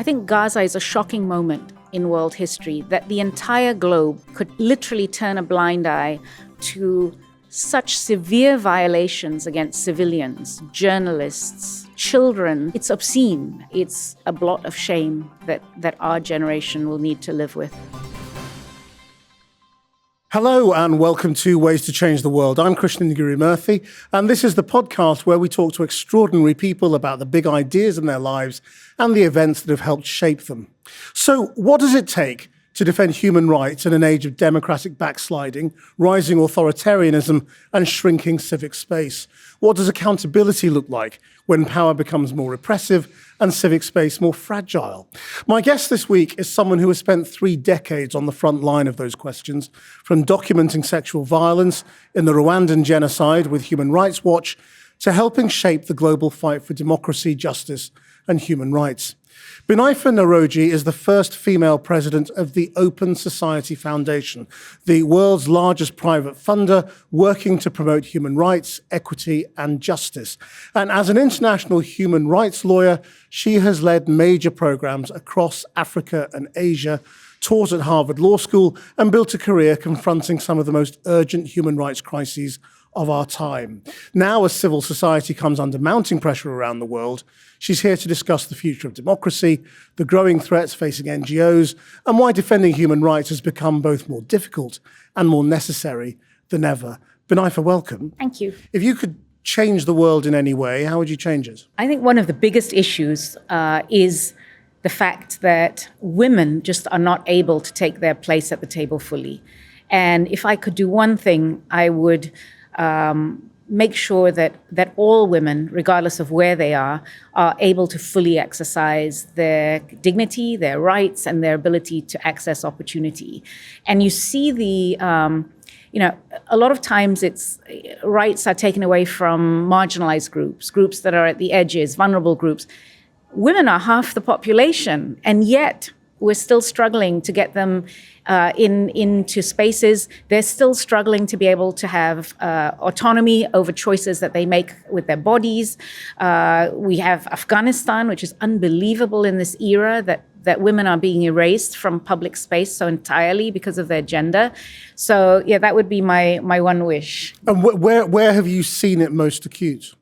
I think Gaza is a shocking moment in world history, that the entire globe could literally turn a blind eye to such severe violations against civilians, journalists, children. It's obscene. It's a blot of shame that our generation will need to live with. Hello and welcome to Ways to Change the World. I'm Krishnan Guru-Murthy, and this is the podcast where we talk to extraordinary people about the big ideas in their lives and the events that have helped shape them. So what does it take to defend human rights in an age of democratic backsliding, rising authoritarianism, and shrinking civic space? What does accountability look like when power becomes more repressive and civic space more fragile? My guest this week is someone who has spent 3 decades on the front line of those questions, from documenting sexual violence in the Rwandan genocide with Human Rights Watch to helping shape the global fight for democracy, justice, and human rights. Binaifer Nowrojee is the first female president of the Open Society Foundation, the world's largest private funder working to promote human rights, equity, and justice. And as an international human rights lawyer, she has led major programs across Africa and Asia, taught at Harvard Law School, and built a career confronting some of the most urgent human rights crises of our time. Now, as civil society comes under mounting pressure around the world, she's here to discuss the future of democracy, the growing threats facing NGOs, and why defending human rights has become both more difficult and more necessary than ever. Binaifer, welcome. Thank you. If you could change the world in any way, how would you change it? I think one of the biggest issues is the fact that women just are not able to take their place at the table fully. And if I could do one thing, I would make sure that all women, regardless of where they are able to fully exercise their dignity, their rights, and their ability to access opportunity. And you see a lot of times rights are taken away from marginalized groups that are at the edges, vulnerable groups. Women are half the population, and yet we're still struggling to get them into spaces. They're still struggling to be able to have autonomy over choices that they make with their bodies. We have Afghanistan, which is unbelievable in this era, that women are being erased from public space so entirely because of their gender. So yeah, that would be my one wish. And where have you seen it most acute?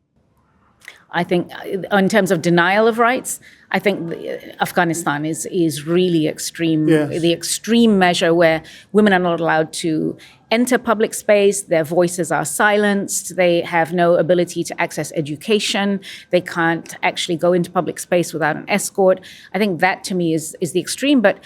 I think in terms of denial of rights, I think Afghanistan is really extreme. Yes. The extreme measure where women are not allowed to enter public space, their voices are silenced, they have no ability to access education, they can't actually go into public space without an escort. I think that to me is the extreme, but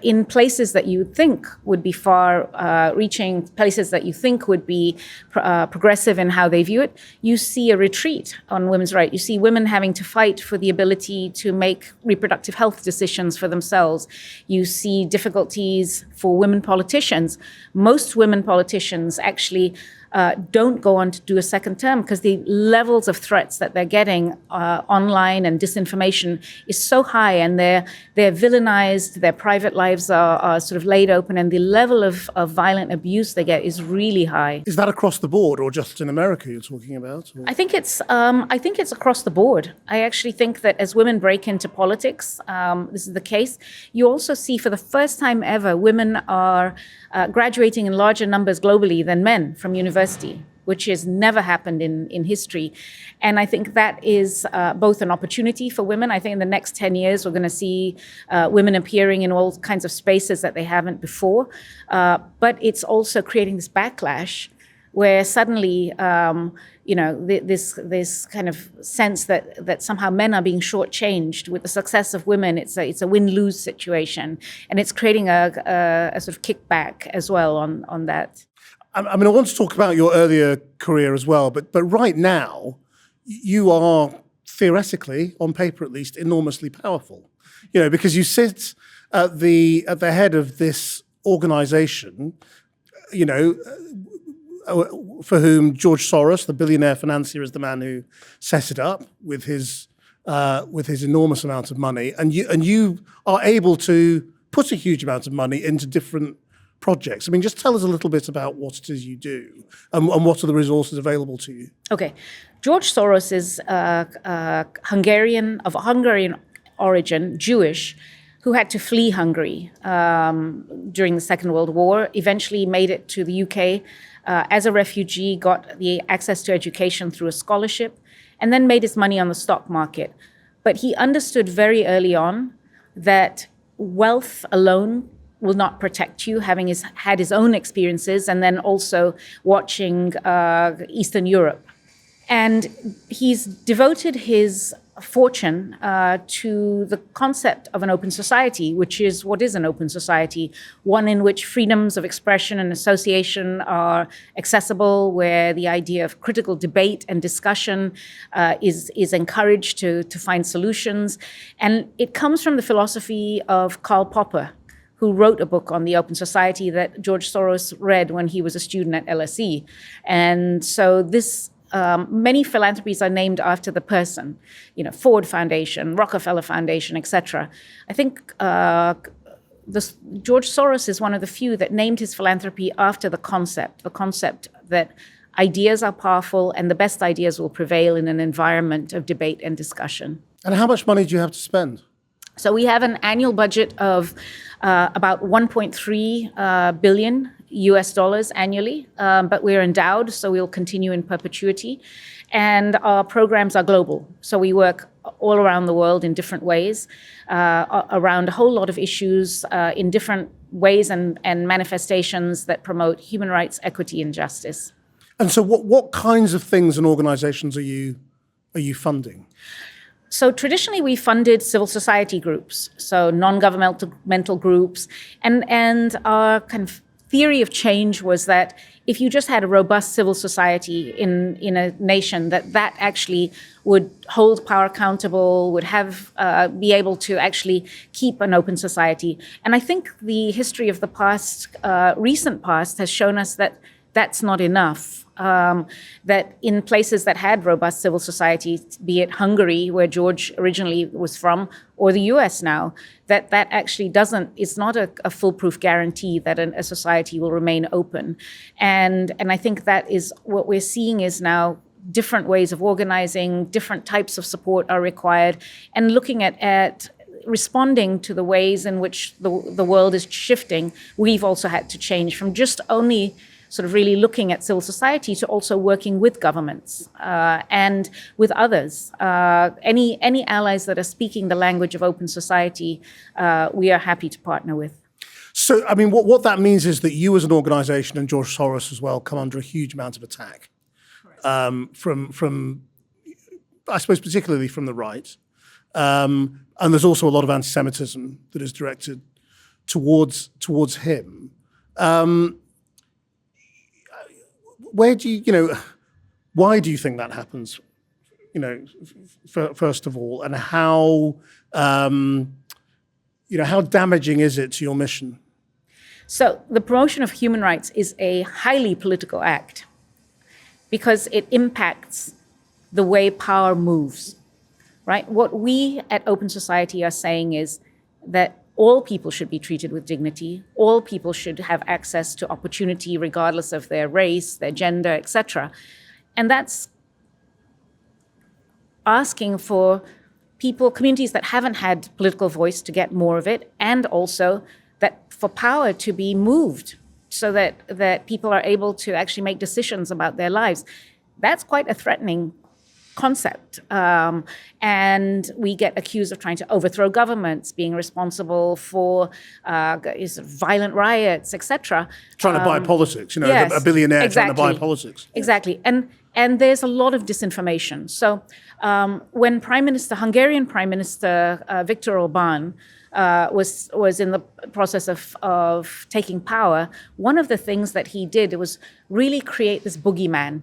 in places that you would think would be far-reaching, places that you think would be progressive in how they view it, you see a retreat on women's rights. You see women having to fight for the ability to make reproductive health decisions for themselves. You see difficulties for women politicians. Most women politicians actually don't go on to do a second term because the levels of threats that they're getting online and disinformation is so high, and they're villainized, their private lives are sort of laid open, and the level of violent abuse they get is really high. Is that across the board or just in America you're talking about? Or? I think it's across the board. I actually think that as women break into politics, this is the case. You also see for the first time ever, women are graduating in larger numbers globally than men from university, which has never happened in history. And I think that is both an opportunity for women. I think in the next 10 years, we're going to see women appearing in all kinds of spaces that they haven't before. But it's also creating this backlash where suddenly, this kind of sense that somehow men are being shortchanged with the success of women. It's a win-lose situation, and it's creating a sort of kickback as well on that. I mean, I want to talk about your earlier career as well, but right now, you are theoretically, on paper at least, enormously powerful. Because you sit at the head of this organization, for whom George Soros, the billionaire financier, is the man who set it up with his enormous amount of money, and you are able to put a huge amount of money into different projects. I mean, just tell us a little bit about what it is you do and what are the resources available to you. Okay. George Soros is Hungarian origin, Jewish, who had to flee Hungary during the Second World War, eventually made it to the UK as a refugee, got the access to education through a scholarship, and then made his money on the stock market. But he understood very early on that wealth alone will not protect you, having had his own experiences and then also watching Eastern Europe. And he's devoted his fortune to the concept of an open society, which is what is an open society, one in which freedoms of expression and association are accessible, where the idea of critical debate and discussion is encouraged to find solutions. And it comes from the philosophy of Karl Popper, who wrote a book on the open society that George Soros read when he was a student at LSE. And so this many philanthropies are named after the person, Ford Foundation, Rockefeller Foundation, etc. I think George Soros is one of the few that named his philanthropy after the concept that ideas are powerful and the best ideas will prevail in an environment of debate and discussion. And how much money do you have to spend? So we have an annual budget of about 1.3 billion US dollars annually, but we're endowed, so we'll continue in perpetuity. And our programs are global. So we work all around the world in different ways, around a whole lot of issues in different ways and manifestations that promote human rights, equity, and justice. And so what kinds of things and organizations are you funding? So traditionally, we funded civil society groups, so non-governmental groups, and our kind of theory of change was that if you just had a robust civil society in a nation, that actually would hold power accountable, would have be able to actually keep an open society. And I think the history of the past, recent past, has shown us that that's not enough. That in places that had robust civil societies, be it Hungary, where George originally was from, or the US now, that actually it's not a foolproof guarantee that a society will remain open. And I think that is what we're seeing is now different ways of organizing, different types of support are required, and looking at responding to the ways in which the world is shifting. We've also had to change from just only sort of really looking at civil society to also working with governments and with others. Any allies that are speaking the language of open society, we are happy to partner with. So, I mean, what that means is that you as an organization and George Soros as well come under a huge amount of attack from I suppose, particularly from the right. And there's also a lot of anti-Semitism that is directed towards him. Why do you think that happens? First of all, and how damaging is it to your mission? So the promotion of human rights is a highly political act because it impacts the way power moves, right? What we at Open Society are saying is that all people should be treated with dignity. All people should have access to opportunity regardless of their race, their gender, etc. And that's asking for communities that haven't had political voice to get more of it, and also that for power to be moved so that people are able to actually make decisions about their lives. That's quite a threatening concept. And we get accused of trying to overthrow governments, being responsible for violent riots, etc. Trying to buy politics, yes, a billionaire exactly. trying to buy politics. Exactly. And there's a lot of disinformation. So when Hungarian Prime Minister Viktor Orban was in the process of taking power, one of the things that he did was really create this boogeyman.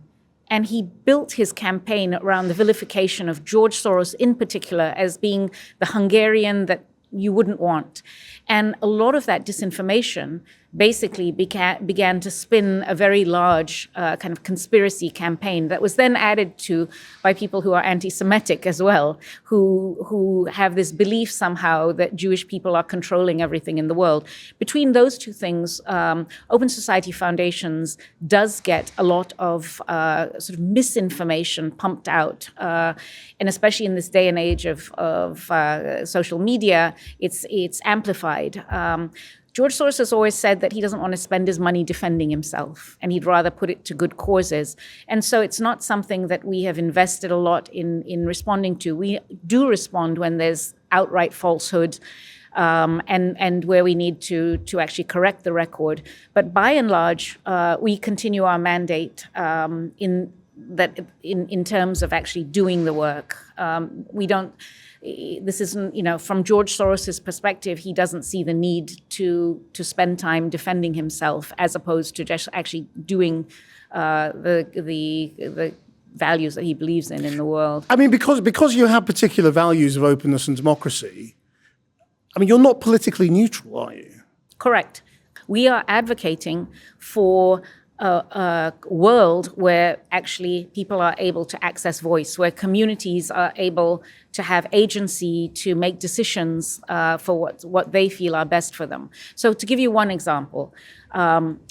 And he built his campaign around the vilification of George Soros in particular as being the Hungarian that you wouldn't want. And a lot of that disinformation basically began to spin a very large kind of conspiracy campaign that was then added to by people who are anti-Semitic as well, who have this belief somehow that Jewish people are controlling everything in the world. Between those two things, Open Society Foundations does get a lot of sort of misinformation pumped out, and especially in this day and age of social media, it's amplified. George Soros has always said that he doesn't want to spend his money defending himself, and he'd rather put it to good causes. And so it's not something that we have invested a lot in responding to. We do respond when there's outright falsehood, and where we need to actually correct the record. But by and large, we continue our mandate in terms of actually doing the work. We don't. This isn't, from George Soros's perspective, he doesn't see the need to spend time defending himself as opposed to just actually doing the values that he believes in the world. I mean, because you have particular values of openness and democracy, I mean, you're not politically neutral, are you? Correct. We are advocating for a world where actually people are able to access voice, where communities are able to have agency to make decisions for what they feel are best for them. So to give you one example,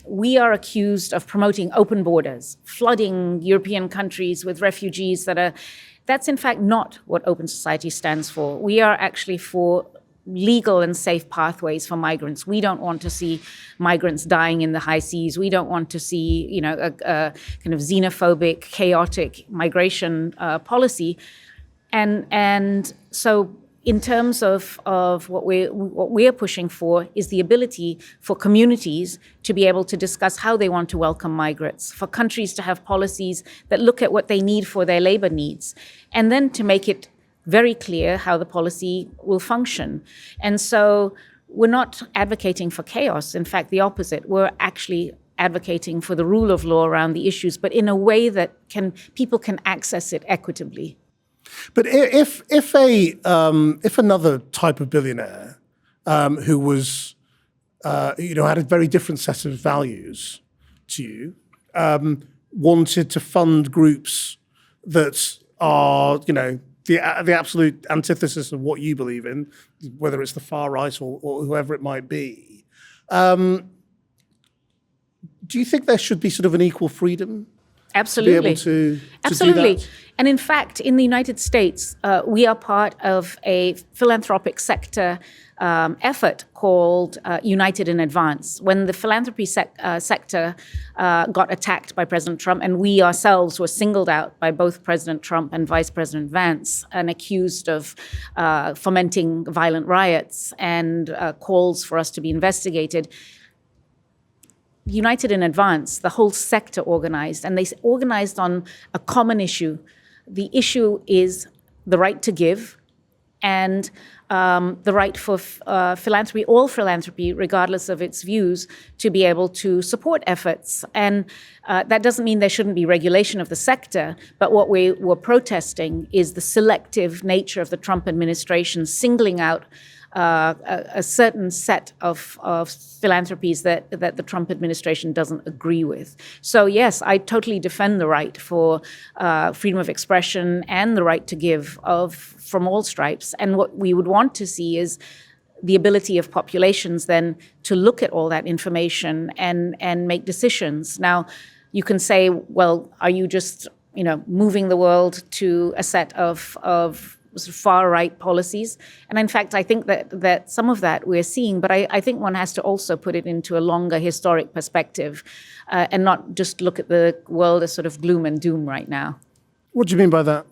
we are accused of promoting open borders, flooding European countries with refugees that's in fact not what Open Society stands for. We are actually for legal and safe pathways for migrants. We don't want to see migrants dying in the high seas. We don't want to see, a kind of xenophobic, chaotic migration policy. And so in terms of what we're pushing for is the ability for communities to be able to discuss how they want to welcome migrants, for countries to have policies that look at what they need for their labor needs, and then to make it very clear how the policy will function. And so we're not advocating for chaos. In fact, the opposite. We're actually advocating for the rule of law around the issues, but in a way that people can access it equitably. But if another type of billionaire who was, had a very different set of values to you, wanted to fund groups that are, the absolute antithesis of what you believe in, whether it's the far right or whoever it might be. Do you think there should be sort of an equal freedom? Absolutely. To be able to Absolutely. do that? And in fact, in the United States, we are part of a philanthropic sector effort called United in Advance. When the philanthropy sector got attacked by President Trump, and we ourselves were singled out by both President Trump and Vice President Vance and accused of fomenting violent riots and calls for us to be investigated, United in Advance, the whole sector organized, and they organized on a common issue. The issue is the right to give and the right for philanthropy, all philanthropy, regardless of its views, to be able to support efforts. And that doesn't mean there shouldn't be regulation of the sector, but what we were protesting is the selective nature of the Trump administration singling out a certain set of philanthropies that the Trump administration doesn't agree with. So yes, I totally defend the right for freedom of expression and the right to give from all stripes. And what we would want to see is the ability of populations then to look at all that information and make decisions. Now, you can say, well, are you just moving the world to a set of sort of far-right policies? And in fact, I think that some of that we're seeing, but I think one has to also put it into a longer historic perspective and not just look at the world as sort of gloom and doom right now. What do you mean by that?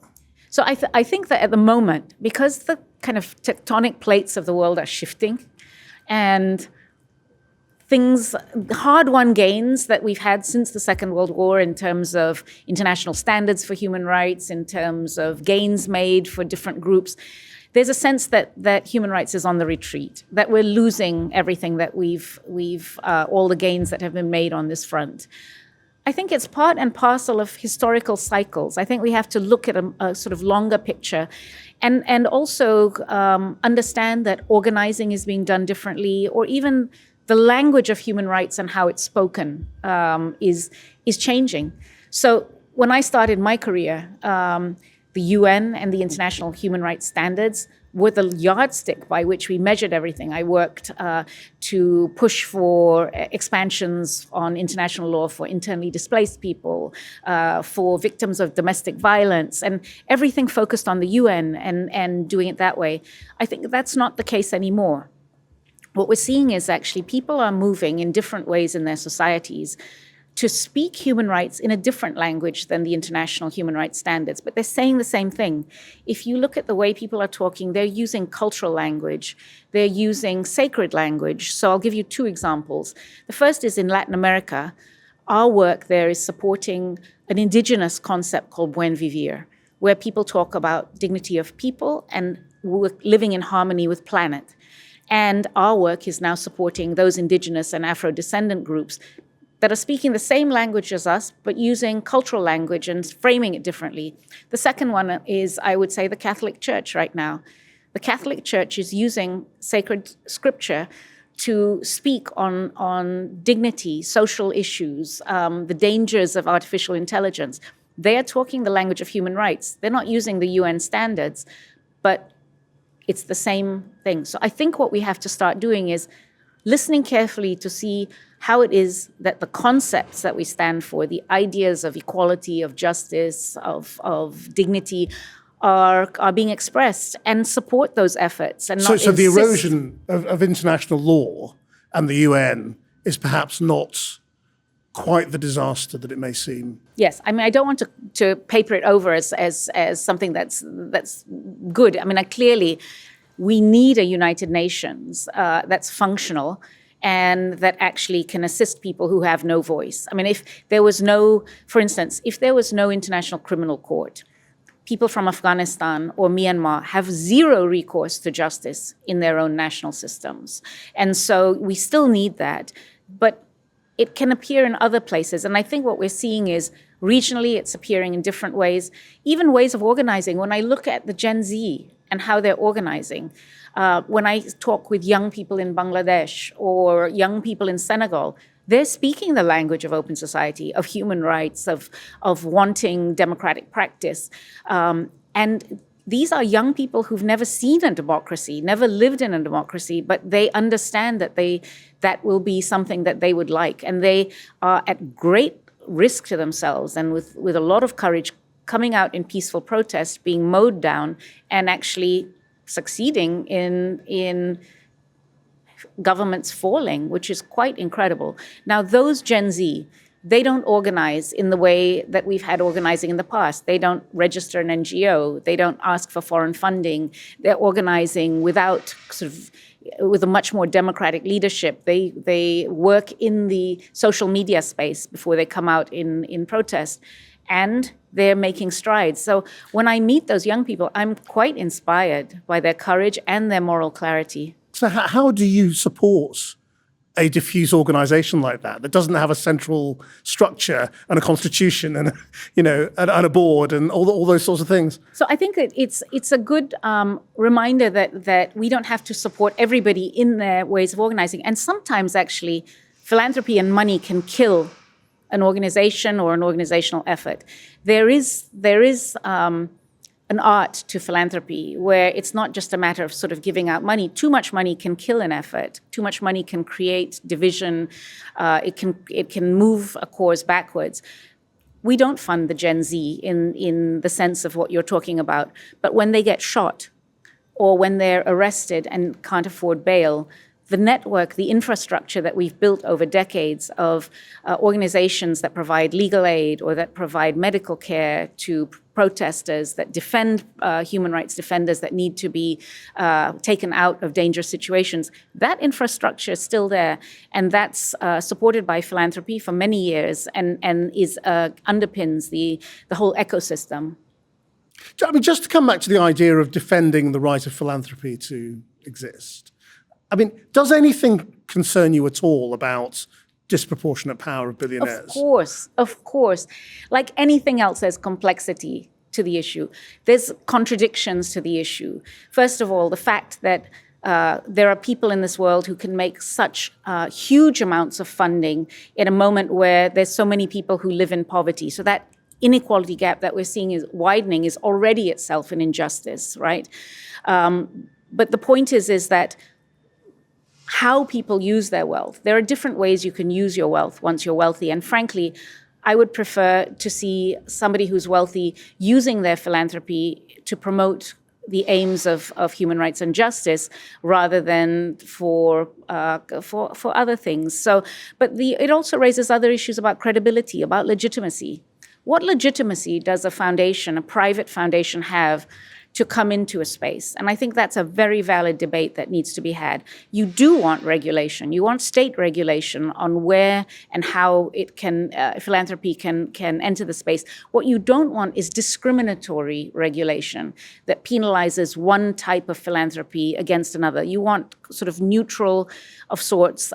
So I think that at the moment, because the kind of tectonic plates of the world are shifting and hard-won gains that we've had since the Second World War in terms of international standards for human rights, in terms of gains made for different groups, there's a sense that human rights is on the retreat, that we're losing everything that we've all the gains that have been made on this front. I think it's part and parcel of historical cycles. I think we have to look at a sort of longer picture and also understand that organizing is being done differently, or even the language of human rights and how it's spoken is changing. So when I started my career, the UN and the international human rights standards were the yardstick by which we measured everything. I worked to push for expansions on international law for internally displaced people, for victims of domestic violence, and everything focused on the UN and doing it that way. I think that's not the case anymore. What we're seeing is actually people are moving in different ways in their societies to speak human rights in a different language than the international human rights standards, but they're saying the same thing. If you look at the way people are talking, they're using cultural language, they're using sacred language. So I'll give you two examples. The first is in Latin America. Our work there is supporting an indigenous concept called buen vivir, where people talk about dignity of people and living in harmony with planet. And our work is now supporting those indigenous and Afro-descendant groups that are speaking the same language as us, but using cultural language and framing it differently. The second one is, I would say, the Catholic Church right now. The Catholic Church is using sacred scripture to speak on dignity, social issues, the dangers of artificial intelligence. They are talking the language of human rights. They're not using the UN standards, but it's the same thing. So I think what we have to start doing is listening carefully to see how it is that the concepts that we stand for, the ideas of equality, of justice, of dignity, are being expressed, and support those efforts. And not so the erosion of international law and the UN is perhaps not quite the disaster that it may seem. Yes, I mean, I don't want to paper it over as something that's good. I mean, clearly, we need a United Nations that's functional and that actually can assist people who have no voice. I mean, if there was no, for instance, if there was no international criminal court, people from Afghanistan or Myanmar have zero recourse to justice in their own national systems. And so we still need that, but it can appear in other places. And I think what we're seeing is regionally, it's appearing in different ways, even ways of organizing. When I look at the Gen Z and how they're organizing, when I talk with young people in Bangladesh or young people in Senegal, they're speaking the language of open society, of human rights, of wanting democratic practice. And these are young people who've never seen a democracy, never lived in a democracy, but they understand that that will be something that they would like. And they are at great risk to themselves and with a lot of courage coming out in peaceful protest, being mowed down, and actually succeeding in governments falling, which is quite incredible. Now, those Gen Z, they don't organize in the way that we've had organizing in the past. They don't register an NGO. They don't ask for foreign funding. They're organizing with a much more democratic leadership. They work in the social media space before they come out in protest. And they're making strides. So when I meet those young people, I'm quite inspired by their courage and their moral clarity. So how do you support a diffuse organization like that doesn't have a central structure and a constitution and a board and all those sorts of things? So I think that it's a good reminder that we don't have to support everybody in their ways of organizing. And sometimes actually philanthropy and money can kill an organization or an organizational effort. There is an art to philanthropy where it's not just a matter of sort of giving out money. Too much money can kill an effort. Too much money can create division. It can move a cause backwards. We don't fund the Gen Z in the sense of what you're talking about. But when they get shot or when they're arrested and can't afford bail, the network, the infrastructure that we've built over decades of organizations that provide legal aid or that provide medical care to protesters, that defend human rights defenders that need to be taken out of dangerous situations, that infrastructure is still there. And that's supported by philanthropy for many years and is underpins the whole ecosystem. I mean, just to come back to the idea of defending the right of philanthropy to exist. I mean, does anything concern you at all about disproportionate power of billionaires? Of course. Like anything else, there's complexity to the issue. There's contradictions to the issue. First of all, the fact that There are people in this world who can make such huge amounts of funding in a moment where there's so many people who live in poverty. So that inequality gap that we're seeing is widening is already itself an injustice, right? But the point is that how people use their wealth. There are different ways you can use your wealth once you're wealthy. And frankly, I would prefer to see somebody who's wealthy using their philanthropy to promote the aims of human rights and justice rather than for other things. So, but it also raises other issues about credibility, about legitimacy. What legitimacy does a foundation, a private foundation, have to come into a space? And I think that's a very valid debate that needs to be had. You do want regulation. You want state regulation on where and how it can philanthropy can enter the space. What you don't want is discriminatory regulation that penalizes one type of philanthropy against another. You want sort of neutral of sorts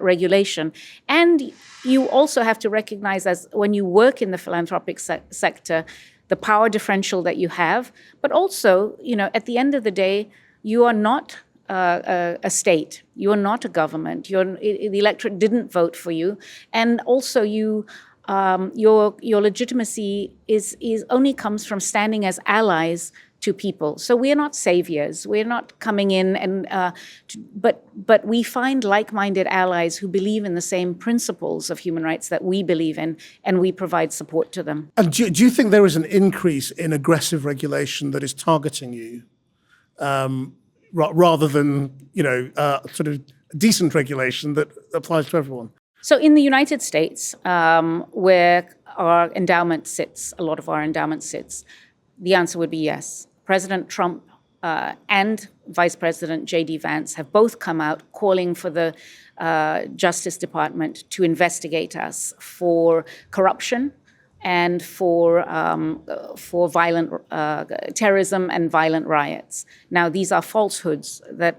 regulation. And you also have to recognize, as when you work in the philanthropic sector, the power differential that you have, but also, at the end of the day, you are not a state, you are not a government. The electorate didn't vote for you, and also your legitimacy is only comes from standing as allies to people. So we are not saviors. We're not coming in but we find like-minded allies who believe in the same principles of human rights that we believe in, and we provide support to them. And do you think there is an increase in aggressive regulation that is targeting you, rather than sort of decent regulation that applies to everyone? So in the United States, where our endowment sits, a lot of our endowment sits, the answer would be yes. President Trump and Vice President J.D. Vance have both come out calling for the Justice Department to investigate us for corruption and for violent terrorism and violent riots. Now, these are falsehoods that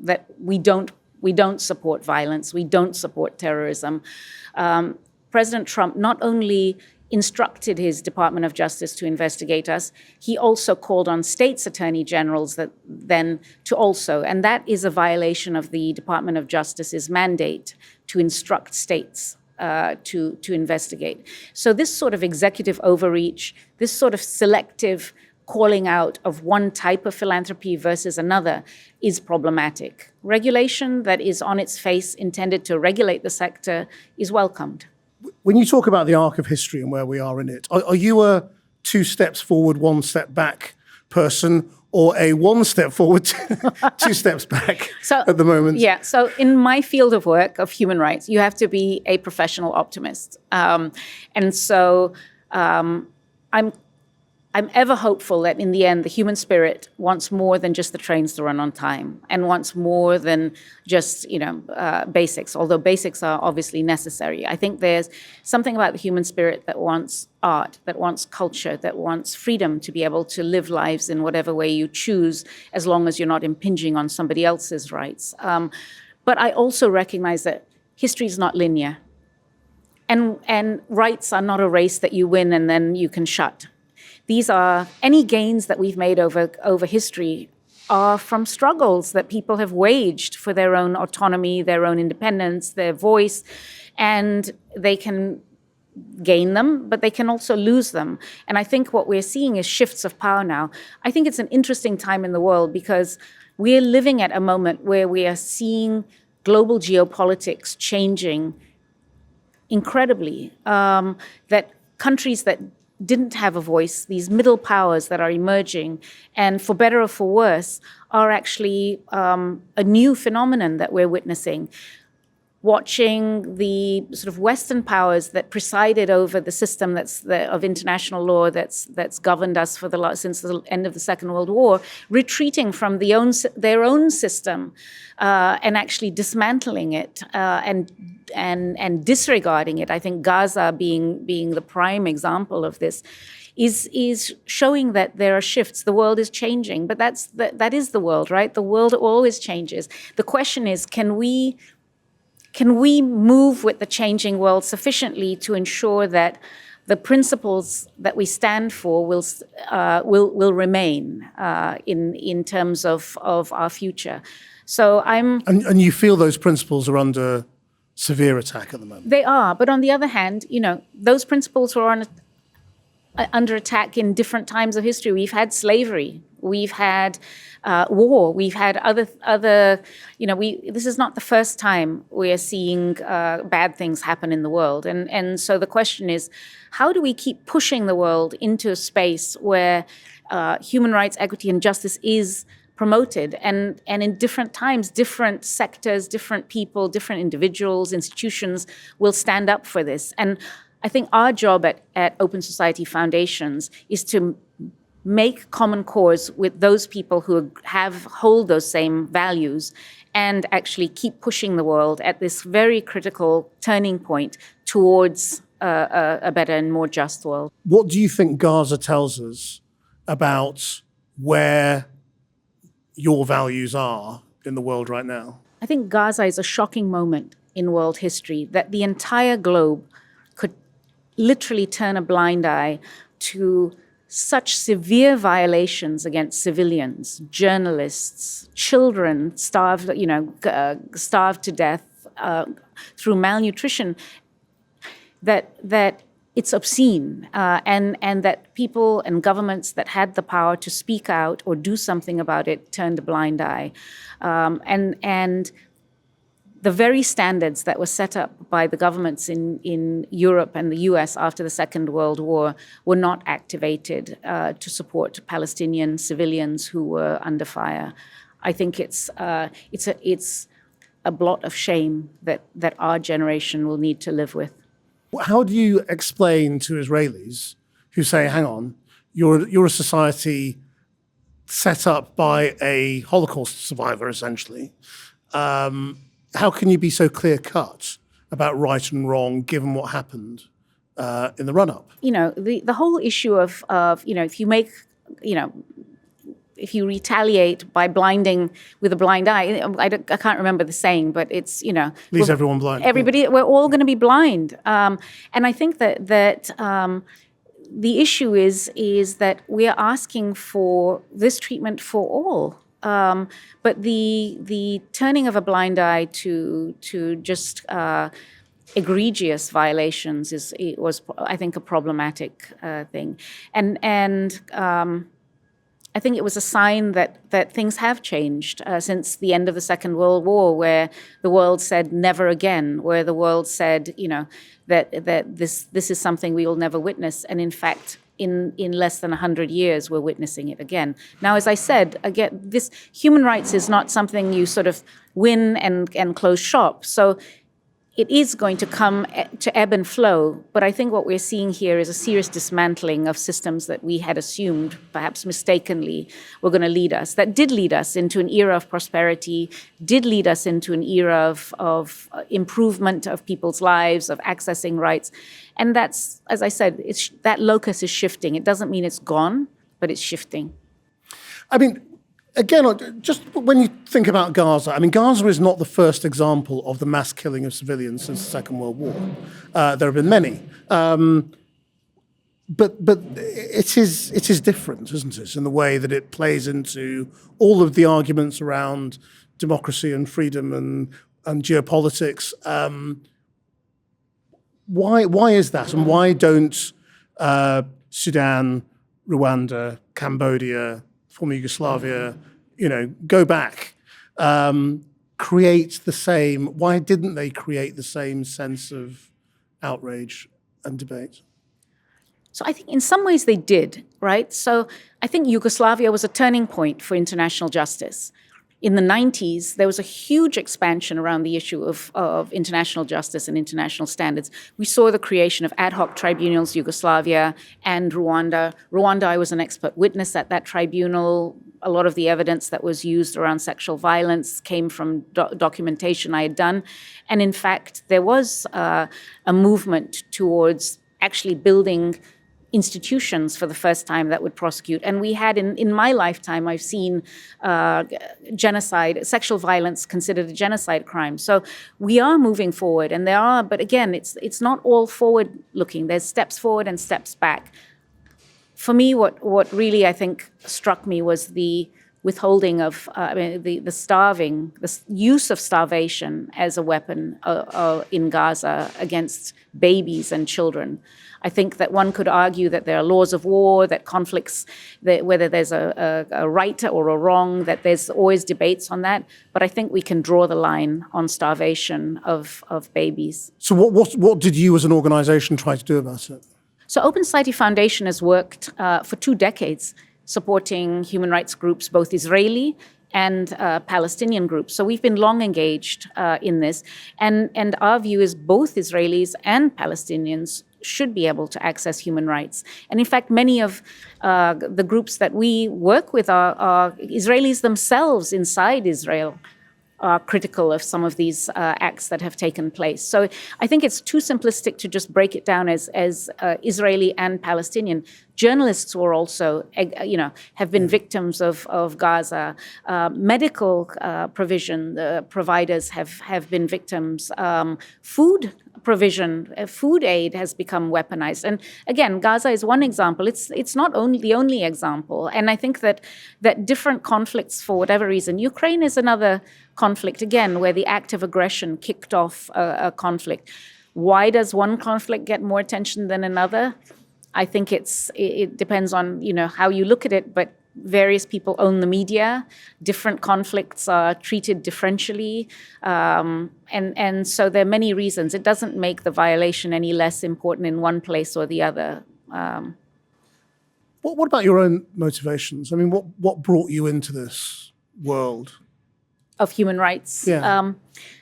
that we don't support violence, we don't support terrorism. President Trump not only instructed his Department of Justice to investigate us, he also called on states' attorney generals to also, and that is a violation of the Department of Justice's mandate to instruct states to investigate. So this sort of executive overreach, this sort of selective calling out of one type of philanthropy versus another is problematic. Regulation that is on its face intended to regulate the sector is welcomed. When you talk about the arc of history and where we are in it, are you a 2 steps forward, 1 step back person, or a 1 step forward, 2 steps back at the moment? Yeah, so in my field of work of human rights, you have to be a professional optimist. And so I'm ever hopeful that in the end, the human spirit wants more than just the trains to run on time and wants more than just, basics, although basics are obviously necessary. I think there's something about the human spirit that wants art, that wants culture, that wants freedom to be able to live lives in whatever way you choose, as long as you're not impinging on somebody else's rights. But I also recognize that history is not linear. And rights are not a race that you win and then you can shut. These are any gains that we've made over history are from struggles that people have waged for their own autonomy, their own independence, their voice, and they can gain them, but they can also lose them. And I think what we're seeing is shifts of power now. I think it's an interesting time in the world because we're living at a moment where we are seeing global geopolitics changing incredibly, that countries that didn't have a voice, these middle powers that are emerging, and for better or for worse, are actually a new phenomenon that we're witnessing. Watching the sort of Western powers that presided over the system of international law that's governed us since the end of the Second World War, retreating from their own system and actually dismantling it and disregarding it. I think Gaza being the prime example of this is showing that there are shifts. The world is changing, but that is the world, right? The world always changes. The question is, can we move with the changing world sufficiently to ensure that the principles that we stand for will remain in terms of our future. So And you feel those principles are under severe attack at the moment? They are, but on the other hand, those principles were under attack in different times of history. We've had slavery, we've had war, we've had other. This is not the first time we are seeing bad things happen in the world, and so the question is, how do we keep pushing the world into a space where human rights, equity, and justice is promoted, and in different times, different sectors, different people, different individuals, institutions will stand up for this. And I think our job at Open Society Foundations is to make common cause with those people who hold those same values and actually keep pushing the world at this very critical turning point towards a better and more just world. What do you think Gaza tells us about where your values are in the world right now? I think Gaza is a shocking moment in world history, that the entire globe could literally turn a blind eye to such severe violations against civilians, journalists, children starved to death through malnutrition, that it's obscene, and that people and governments that had the power to speak out or do something about it turned a blind eye. And the very standards that were set up by the governments in Europe and the US after the Second World War were not activated to support Palestinian civilians who were under fire. I think it's a blot of shame that our generation will need to live with. How do you explain to Israelis who say, hang on, you're a society set up by a Holocaust survivor, essentially. How can you be so clear-cut about right and wrong, given what happened in the run-up? The whole issue of if you make, if you retaliate by blinding with a blind eye, I can't remember the saying, but it's, Leaves everyone blind. Everybody, we're all going to be blind. And I think that the issue is that we are asking for this treatment for all. But the turning of a blind eye to just egregious violations was, I think, a problematic thing. And I think it was a sign that things have changed since the end of the Second World War, where the world said never again, where the world said, that this is something we will never witness. And in fact, in less than 100 years, we're witnessing it again. Now, as I said, again, this human rights is not something you sort of win and close shop. So it is going to come to ebb and flow. But I think what we're seeing here is a serious dismantling of systems that we had assumed, perhaps mistakenly, were going to lead us. That did lead us into an era of prosperity, did lead us into an era of improvement of people's lives, of accessing rights. And that's, as I said, that locus is shifting. It doesn't mean it's gone, but it's shifting. I mean, again, just when you think about Gaza, Gaza is not the first example of the mass killing of civilians since the Second World War. There have been many. But it is different, isn't it, in the way that it plays into all of the arguments around democracy and freedom and geopolitics. Why is that? And why don't Sudan, Rwanda, Cambodia, former Yugoslavia, go back, create the same, why didn't they create the same sense of outrage and debate? So I think in some ways they did, right? So I think Yugoslavia was a turning point for international justice. In the 90s, there was a huge expansion around the issue of international justice and international standards. We saw the creation of ad hoc tribunals, Yugoslavia and Rwanda. Rwanda, I was an expert witness at that tribunal. A lot of the evidence that was used around sexual violence came from documentation I had done. And in fact, there was a movement towards actually building institutions for the first time that would prosecute. And we had, in my lifetime, I've seen genocide, sexual violence considered a genocide crime. So we are moving forward, and there are, but again, it's not all forward-looking. There's steps forward and steps back. For me, what really, I think, struck me was the withholding of, the starving, the use of starvation as a weapon in Gaza against babies and children. I think that one could argue that there are laws of war, that conflicts, that whether there's a right or a wrong, that there's always debates on that. But I think we can draw the line on starvation of babies. So what did you as an organization try to do about it? So Open Society Foundation has worked for 2 decades supporting human rights groups, both Israeli and Palestinian groups. So we've been long engaged in this. And our view is both Israelis and Palestinians should be able to access human rights. And in fact, many of the groups that we work with are Israelis themselves inside Israel are critical of some of these acts that have taken place. So I think it's too simplistic to just break it down as Israeli and Palestinian. Journalists were also, have been victims of Gaza. Medical provision, the providers have been victims. Food provision, food aid has become weaponized. And again, Gaza is one example. It's not the only example. And I think that different conflicts, for whatever reason, Ukraine is another conflict, again, where the act of aggression kicked off a conflict. Why does one conflict get more attention than another? I think it depends on, how you look at it, but various people own the media. Different conflicts are treated differentially. And so there are many reasons. It doesn't make the violation any less important in one place or the other. What about your own motivations? I mean, what brought you into this world? Of human rights? Yeah.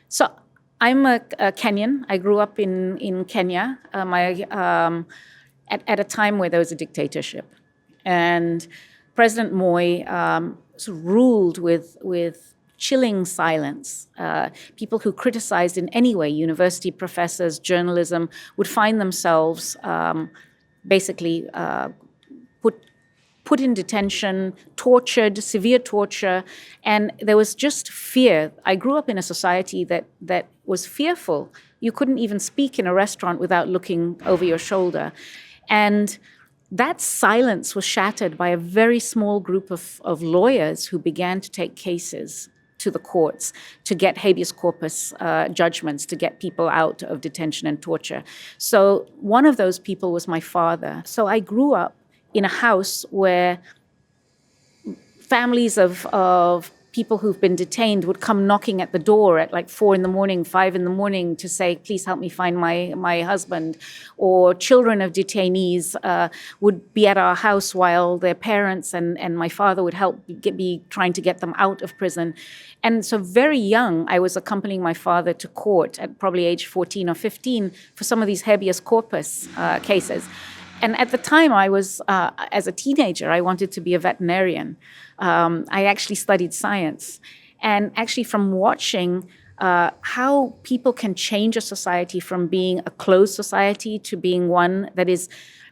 So I'm a Kenyan. I grew up in Kenya at a time where there was a dictatorship. And President Moi sort of ruled with chilling silence. People who criticized in any way, university professors, journalism, would find themselves basically put in detention, tortured, severe torture, and there was just fear. I grew up in a society that was fearful. You couldn't even speak in a restaurant without looking over your shoulder. And that silence was shattered by a very small group of lawyers who began to take cases to the courts to get habeas corpus judgments, to get people out of detention and torture. So one of those people was my father. So I grew up in a house where families of people who've been detained would come knocking at the door at like 4 a.m, 5 a.m. to say, please help me find my husband. Or children of detainees would be at our house while their parents and my father would be trying to get them out of prison. And so very young, I was accompanying my father to court at probably age 14 or 15 for some of these habeas corpus cases. And at the time I was, as a teenager, I wanted to be a veterinarian. I actually studied science. And actually from watching how people can change a society from being a closed society to being one that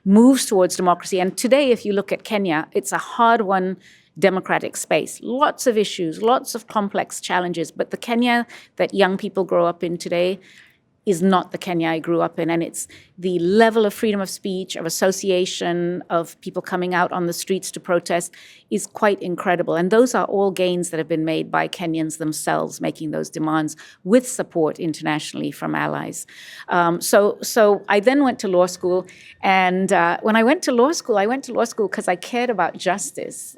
moves towards democracy. And today, if you look at Kenya, it's a hard-won democratic space. Lots of issues, lots of complex challenges. But the Kenya that young people grow up in today is not the Kenya I grew up in. And it's the level of freedom of speech, of association, of people coming out on the streets to protest is quite incredible. And those are all gains that have been made by Kenyans themselves, making those demands with support internationally from allies. So I then went to law school. And when I went to law school because I cared about justice.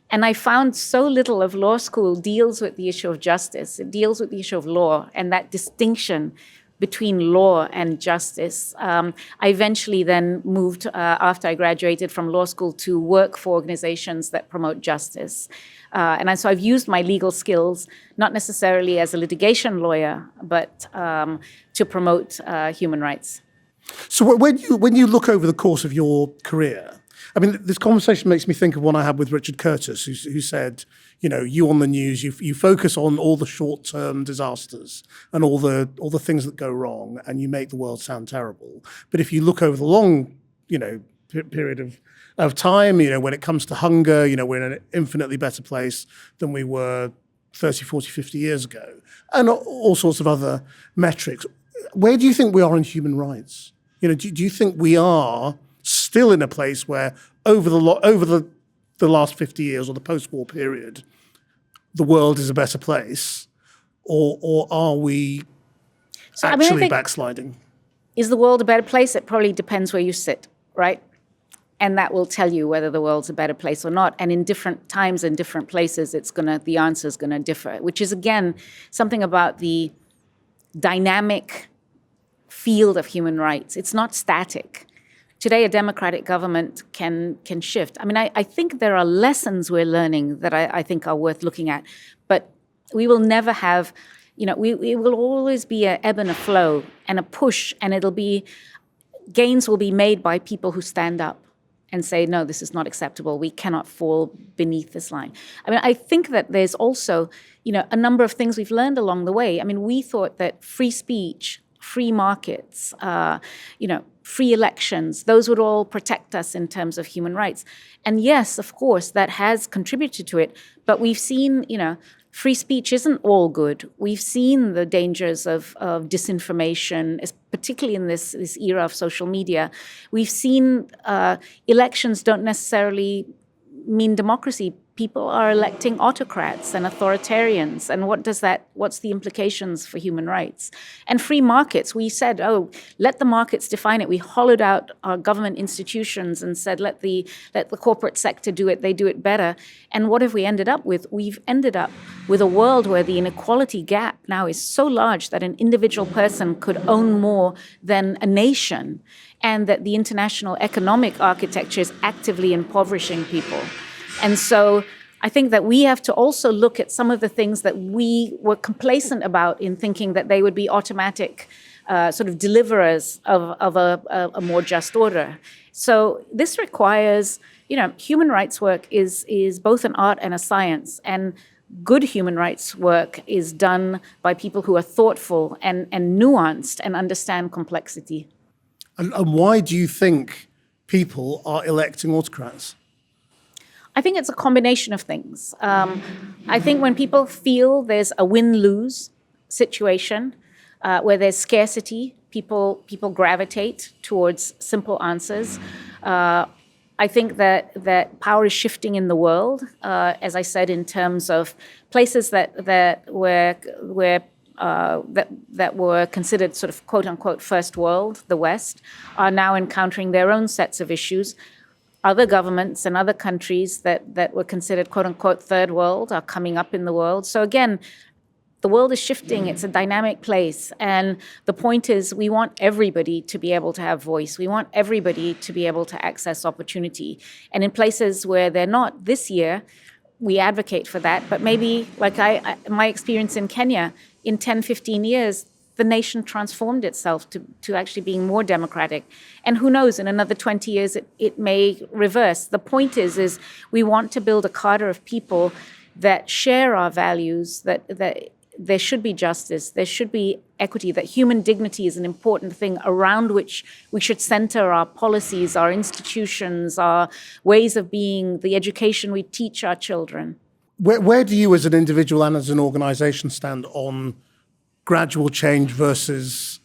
And I found so little of law school deals with the issue of justice. It deals with the issue of law and that distinction between law and justice. I eventually then moved, after I graduated from law school, to work for organizations that promote justice. So I've used my legal skills, not necessarily as a litigation lawyer, but to promote human rights. So when you look over the course of your career, I mean, this conversation makes me think of one I had with Richard Curtis, who said, you on the news, you focus on all the short-term disasters and all the things that go wrong, and you make the world sound terrible. But if you look over the long, period of time. When it comes to hunger, we're in an infinitely better place than we were 30, 40, 50 years ago, and all sorts of other metrics. Where do you think we are in human rights? Do you think we are still in a place where over the last 50 years or the post-war period, the world is a better place, or are we actually backsliding? Is the world a better place? It probably depends where you sit, right? And that will tell you whether the world's a better place or not. And in different times and different places, the answer is going to differ, which is, again, something about the dynamic field of human rights. It's not static. Today, a democratic government can shift. I think there are lessons we're learning that I think are worth looking at, but we will never have, we will always be an ebb and a flow and a push, and gains will be made by people who stand up and say, no, this is not acceptable. We cannot fall beneath this line. I think that there's also, a number of things we've learned along the way. We thought that free speech, free markets, free elections, those would all protect us in terms of human rights. And yes, of course, that has contributed to it. But we've seen, free speech isn't all good. We've seen the dangers of disinformation, particularly in this era of social media. We've seen elections don't necessarily mean democracy. People are electing autocrats and authoritarians. And what's the implications for human rights? And free markets, we said, let the markets define it. We hollowed out our government institutions and said, let the corporate sector do it. They do it better. And what have we ended up with? We've ended up with a world where the inequality gap now is so large that an individual person could own more than a nation, and that the international economic architecture is actively impoverishing people. And so I think that we have to also look at some of the things that we were complacent about in thinking that they would be automatic sort of deliverers of a more just order. So this requires, human rights work is both an art and a science. And good human rights work is done by people who are thoughtful and nuanced and understand complexity. And why do you think people are electing autocrats? I think it's a combination of things. I think when people feel there's a win-lose situation where there's scarcity, people gravitate towards simple answers. I think that power is shifting in the world, as I said, in terms of places that were considered sort of quote unquote first world, the West, are now encountering their own sets of issues. Other governments and other countries that were considered quote unquote third world are coming up in the world. So again, the world is shifting. It's a dynamic place. And the point is, we want everybody to be able to have voice. We want everybody to be able to access opportunity. And in places where they're not this year, we advocate for that. But maybe, like my experience in Kenya, in 10, 15 years, the nation transformed itself to actually being more democratic. And who knows, in another 20 years, it may reverse. The point is we want to build a cadre of people that share our values, that there should be justice, there should be equity, that human dignity is an important thing around which we should center our policies, our institutions, our ways of being, the education we teach our children. Where do you as an individual and as an organization stand on gradual change versus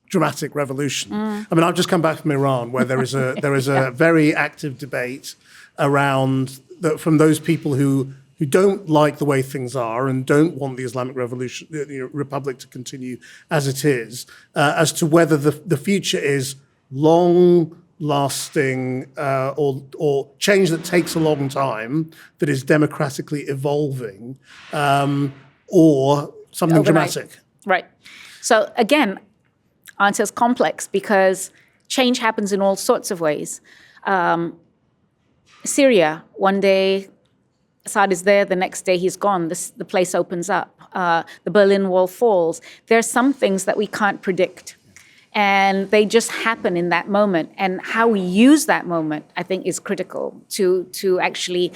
dramatic revolution? I've just come back from Iran, where there is a very active debate around from those people who don't like the way things are and don't want the Islamic Revolution, Republic to continue as it is, as to whether the future is long-lasting or change that takes a long time, that is democratically evolving, or something overnight. dramatic. Right. So again, answer is complex because change happens in all sorts of ways. Syria, one day Assad is there, the next day he's gone. The place opens up. The Berlin Wall falls. There are some things that we can't predict. And they just happen in that moment. And how we use that moment, I think, is critical to actually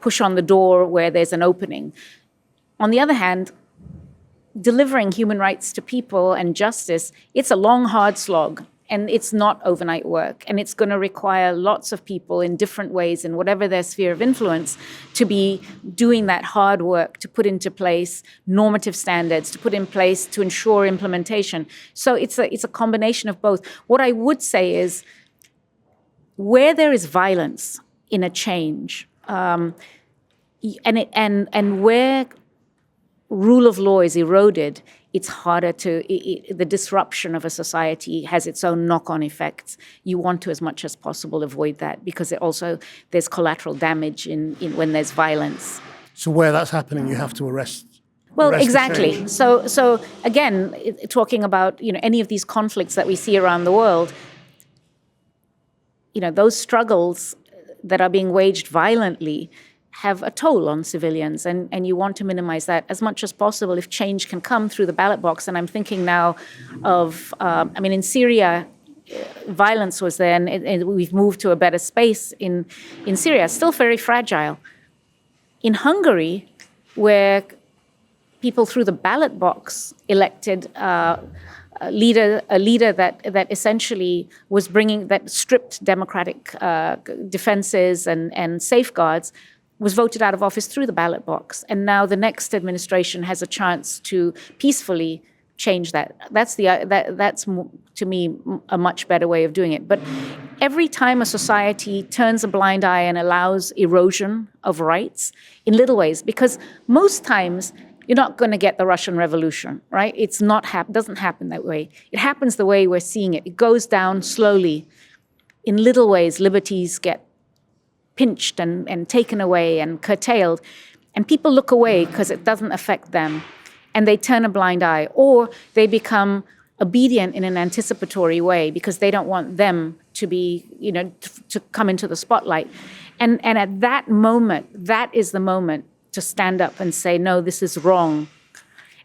push on the door where there's an opening. On the other hand, delivering human rights to people and justice, it's a long, hard slog. And it's not overnight work. And it's going to require lots of people in different ways, in whatever their sphere of influence, to be doing that hard work, to put into place normative standards, to put in place to ensure implementation. So it's a combination of both. What I would say is, where there is violence in a change, and where rule of law is eroded, it's harder the disruption of a society has its own knock-on effects. You want to, as much as possible, avoid that, because there's collateral damage in when there's violence. So where that's happening, you have to arrest. Well, exactly. So again, talking about any of these conflicts that we see around the world, those struggles that are being waged violently have a toll on civilians, and you want to minimize that as much as possible if change can come through the ballot box. And I'm thinking now of, in Syria, violence was there, and we've moved to a better space in Syria, still very fragile. In Hungary, where people through the ballot box elected a leader that essentially was that stripped democratic defenses and safeguards, was voted out of office through the ballot box. And now the next administration has a chance to peacefully change that. That's to me a much better way of doing it. But every time a society turns a blind eye and allows erosion of rights in little ways, because most times you're not going to get the Russian Revolution, right? It's not doesn't happen that way. It happens the way we're seeing it. It goes down slowly. In little ways, liberties get pinched and taken away and curtailed, and people look away because it doesn't affect them, and they turn a blind eye, or they become obedient in an anticipatory way because they don't want them to be, to come into the spotlight. And at that moment, that is the moment to stand up and say, no, this is wrong.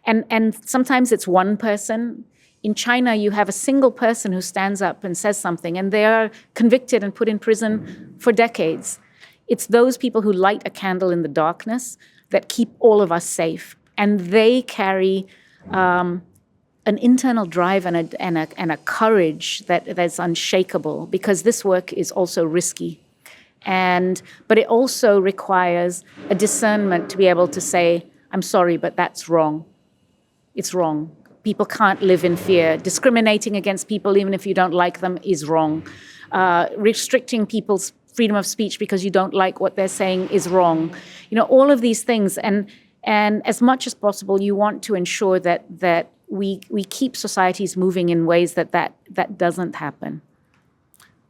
And sometimes it's one person. In China, you have a single person who stands up and says something, and they are convicted and put in prison for decades. It's those people who light a candle in the darkness that keep all of us safe. And they carry an internal drive and a courage that's unshakable, because this work is also risky. But it also requires a discernment to be able to say, I'm sorry, but that's wrong. It's wrong. People can't live in fear. Discriminating against people, even if you don't like them, is wrong. Restricting people's freedom of speech because you don't like what they're saying is wrong. All of these things. And as much as possible, you want to ensure that we keep societies moving in ways that doesn't happen.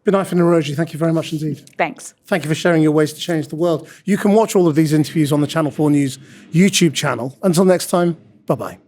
Binaifer Nowrojee, thank you very much indeed. Thanks. Thank you for sharing your ways to change the world. You can watch all of these interviews on the Channel 4 News YouTube channel. Until next time, bye-bye.